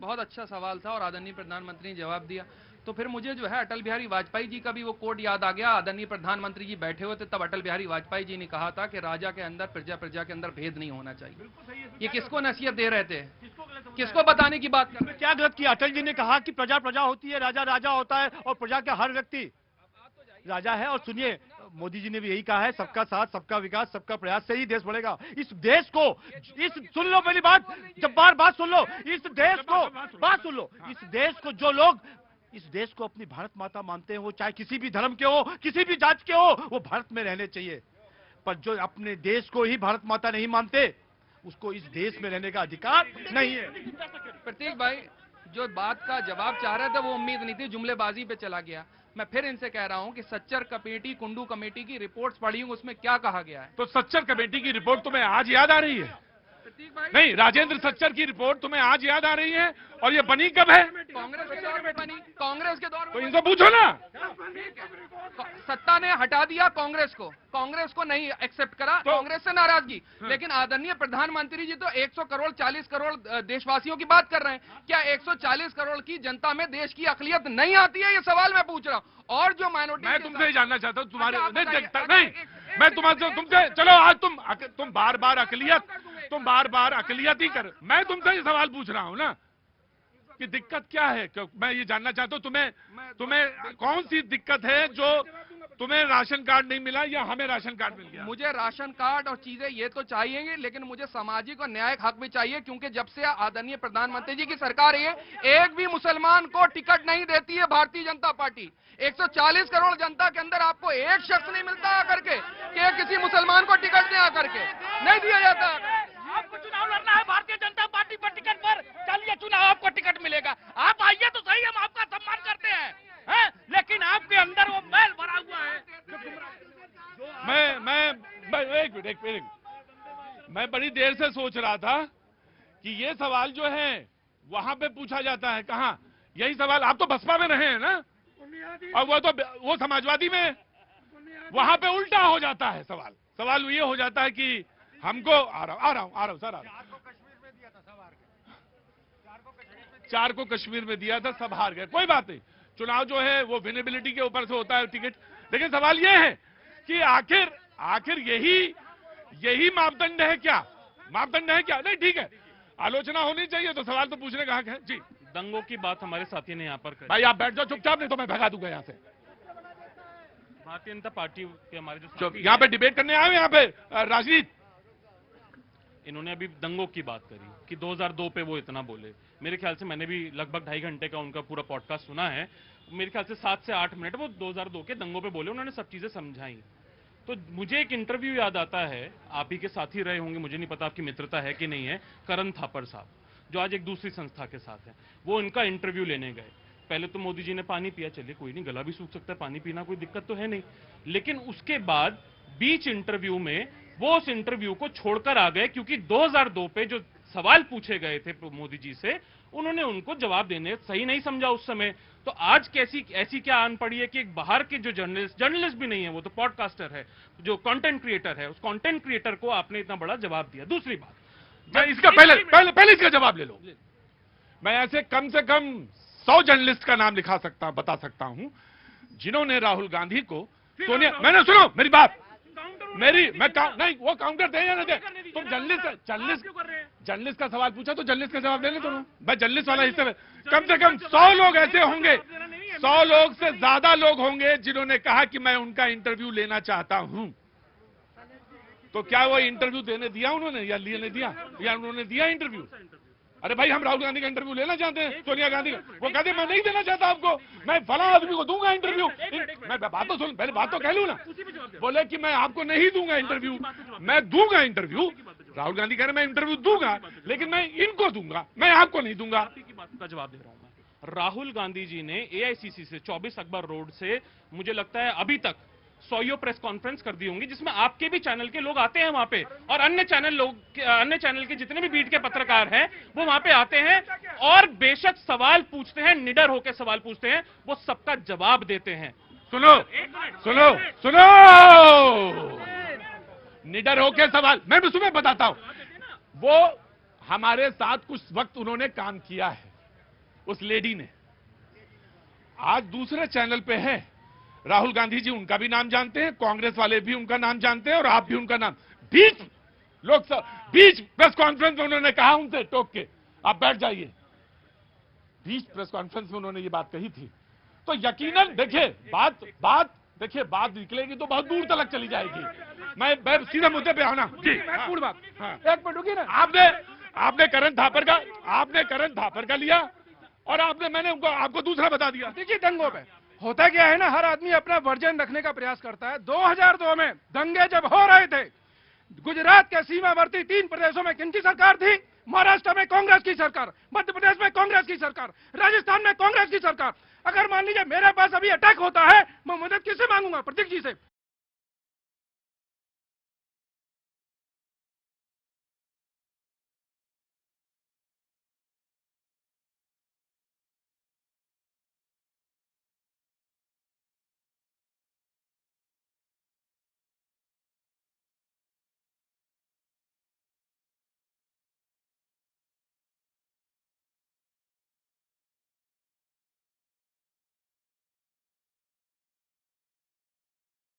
बहुत अच्छा सवाल था और आदरणीय प्रधानमंत्री ने जवाब दिया। तो फिर मुझे जो है अटल बिहारी वाजपेयी जी का भी वो कोट याद आ गया। आदरणीय प्रधानमंत्री जी बैठे हुए थे, तब अटल बिहारी वाजपेयी जी ने कहा था कि राजा के अंदर प्रजा, प्रजा के अंदर भेद नहीं होना चाहिए। ये किसको नसीहत दे रहे थे, किसको बताने की बात कर रहे थे? क्या गलत किया? अटल जी ने कहा कि प्रजा प्रजा होती है, राजा राजा होता है और प्रजा का हर व्यक्ति राजा है। और सुनिए, मोदी जी ने भी यही कहा है, सबका साथ, सबका विकास, सबका प्रयास से ही देश बढ़ेगा। इस देश को, इस सुन लो मेरी बात, जब बात सुन लो, इस देश को, बात सुन लो, इस देश को जो लोग इस देश को अपनी भारत माता मानते हैं, वो चाहे किसी भी धर्म के हो, किसी भी जात के हो, वो भारत में रहने चाहिए। पर जो अपने देश को ही भारत माता नहीं मानते, उसको इस देश में रहने का अधिकार नहीं है। प्रतीक भाई जो बात का जवाब चाह रहे थे वो उम्मीद नहीं थी, जुमलेबाजी पे चला गया। मैं फिर इनसे कह रहा हूं कि सच्चर कमेटी, कुंडू कमेटी की रिपोर्ट्स पढ़ी हूं, उसमें क्या कहा गया है। तो सच्चर कमेटी की रिपोर्ट तुम्हें आज याद आ रही है? नहीं, राजेंद्र सच्चर की रिपोर्ट तुम्हें आज याद आ रही है? और ये बनी कब है? कांग्रेस के दौर में बनी, कांग्रेस के दौर में। तो इनसे पूछो ना। सत्ता ने हटा दिया कांग्रेस को नहीं एक्सेप्ट करा, कांग्रेस से नाराजगी। लेकिन आदरणीय प्रधानमंत्री जी तो 100 करोड़ 40 करोड़ देशवासियों की बात कर रहे हैं। क्या 140 करोड़ की जनता में देश की अकलियत नहीं आती है? ये सवाल मैं पूछ रहा हूँ। और जो माइनॉरिटी, मैं तुमसे जानना चाहता हूँ तुम्हारे अच्छा, नहीं, मैं तुमसे चलो आज तुम बार बार अकलियत ही कर। मैं तुमसे ये सवाल पूछ रहा हूँ ना कि दिक्कत क्या है। क्यों मैं ये जानना चाहता हूँ, तुम्हें कौन सी दिक्कत है जो तुम्हें राशन कार्ड नहीं मिला या हमें राशन कार्ड मिल गया? मुझे राशन कार्ड और चीजें ये तो चाहिए, लेकिन मुझे सामाजिक और न्यायिक हक भी चाहिए, क्योंकि जब से आदरणीय प्रधानमंत्री जी की सरकार है, एक भी मुसलमान को टिकट नहीं देती है भारतीय जनता पार्टी। 140 करोड़ जनता के अंदर आपको एक शख्स नहीं मिलता आकर के कि किसी मुसलमान को टिकट दे आकर के, नहीं दिया जाता। आपको चुनाव लड़ना है भारतीय जनता पार्टी पर टिकट पर, चलिए चुनाव, आपको टिकट मिलेगा। आप आइए तो सही, हम आपका सम्मान करते हैं, लेकिन आपके अंदर वो मैल भरा हुआ है। एक मिनट, मैं बड़ी देर से सोच रहा था कि ये सवाल जो है वहां पे पूछा जाता है। कहाँ यही सवाल? आप तो बसपा में रहे हैं ना, और वो समाजवादी में, वहां पे उल्टा हो जाता है सवाल ये हो जाता है कि हमको आ रहा हूं सर, 4 को कश्मीर में दिया था, सब हार गए। कोई बात नहीं, चुनाव जो है वो विनेबिलिटी के ऊपर से होता है टिकट। लेकिन सवाल ये है कि आखिर यही मापदंड है क्या? नहीं, ठीक है, आलोचना होनी चाहिए तो सवाल तो पूछने का हक है जी। दंगों की बात हमारे साथी ने यहाँ पर करी। भाई आप बैठ जाओ चुपचाप, नहीं तो मैं भगा दूंगा यहाँ से। भारतीय जनता पार्टी के हमारे जो यहाँ पे डिबेट करने आए, यहाँ पे राजनीति। इन्होंने अभी दंगों की बात करी कि 2002 पे वो इतना बोले। मेरे ख्याल से मैंने भी लगभग 2.5 घंटे का उनका पूरा पॉडकास्ट सुना है। मेरे ख्याल से 7 से 8 मिनट वो 2002 के दंगों पे बोले, उन्होंने सब चीजें समझाई। तो मुझे एक इंटरव्यू याद आता है, आप ही के साथी रहे होंगे, मुझे नहीं पता आपकी मित्रता है कि नहीं है, करण थापर साहब, जो आज एक दूसरी संस्था के साथ है। वो इनका इंटरव्यू लेने गए। पहले तो मोदी जी ने पानी पिया, चलिए कोई नहीं, गला भी सूख सकता है, पानी पीना कोई दिक्कत तो है नहीं। लेकिन उसके बाद बीच इंटरव्यू में वो उस इंटरव्यू को छोड़कर आ गए, क्योंकि 2002 पे जो सवाल पूछे गए थे मोदी जी से, उन्होंने उनको जवाब देने सही नहीं समझा उस समय। तो आज ऐसी क्या आन पड़ी है कि एक बाहर के जो जर्नलिस्ट भी नहीं है, वो तो पॉडकास्टर है, जो कंटेंट क्रिएटर है, उस कंटेंट क्रिएटर को आपने इतना बड़ा जवाब दिया। दूसरी बात, मैं इसका पहले इसका जवाब ले लो। मैं ऐसे कम से कम 100 जर्नलिस्ट का नाम बता सकता हूं जिन्होंने राहुल गांधी को सोनिया, मैंने सुनो मेरी बात, नहीं वो काउंटर दे या ना दे, तुम जर्नलिस्ट का सवाल पूछा तो जर्नलिस्ट का जवाब देने दोनों। मैं जर्नलिस्ट वाला हिस्से में कम से कम 100 लोग ऐसे होंगे, 100 लोग से ज्यादा लोग होंगे जिन्होंने कहा कि मैं उनका इंटरव्यू लेना चाहता हूं। तो क्या वो इंटरव्यू देने दिया उन्होंने, या लेने दिया, या उन्होंने दिया इंटरव्यू? अरे भाई, हम राहुल गांधी का इंटरव्यू लेना चाहते हैं, सोनिया गांधी का। वो कहते मैं नहीं देना चाहता आपको, मैं फला आदमी को दूंगा इंटरव्यू। मैं बात तो सुन, पहले बात तो कह लूं ना। बोले कि मैं आपको नहीं दूंगा इंटरव्यू, मैं दूंगा इंटरव्यू। राहुल गांधी कह रहे मैं इंटरव्यू दूंगा, लेकिन मैं इनको दूंगा, मैं आपको नहीं दूंगा। की बात का जवाब दे रहा हूं मैं। राहुल गांधी जी ने AICC से 24 अकबर रोड से, मुझे लगता है अभी तक 100 प्रेस कॉन्फ्रेंस कर दी होंगी, जिसमें आपके भी चैनल के लोग आते हैं वहां पे, और अन्य चैनल के जितने भी बीट के पत्रकार हैं वो वहां पे आते हैं, और बेशक सवाल पूछते हैं, निडर होकर सवाल पूछते हैं, वो सबका जवाब देते हैं। सुनो, निडर होकर सवाल, मैं तुम्हें बताता हूं, वो हमारे साथ कुछ वक्त उन्होंने काम किया है, उस लेडी ने। आज दूसरे चैनल पे है, राहुल गांधी जी उनका भी नाम जानते हैं, कांग्रेस वाले भी उनका नाम जानते हैं और आप भी उनका नाम। बीच प्रेस कॉन्फ्रेंस में उन्होंने कहा उनसे टोक के, आप बैठ जाइए, बीच प्रेस कॉन्फ्रेंस में उन्होंने ये बात कही थी। तो यकीनन देखिए बात निकलेगी तो बहुत दूर तक चली जाएगी। मैं सीधे मुद्दे पे आना जी, महत्वपूर्ण बात। हाँ। एक मिनट रुकिए ना। आपने करण थापर का लिया और मैंने आपको दूसरा बता दिया। देखिए दंगों पे होता क्या है ना, हर आदमी अपना वर्जन रखने का प्रयास करता है। 2002 में दंगे जब हो रहे थे, गुजरात के सीमावर्ती 3 प्रदेशों में किनकी सरकार थी? महाराष्ट्र में कांग्रेस की सरकार, मध्य प्रदेश में कांग्रेस की सरकार, राजस्थान में कांग्रेस की सरकार। अगर मान लीजिए मेरे पास अभी अटैक होता है, मैं मदद किससे मांगूंगा? प्रतीक जी से।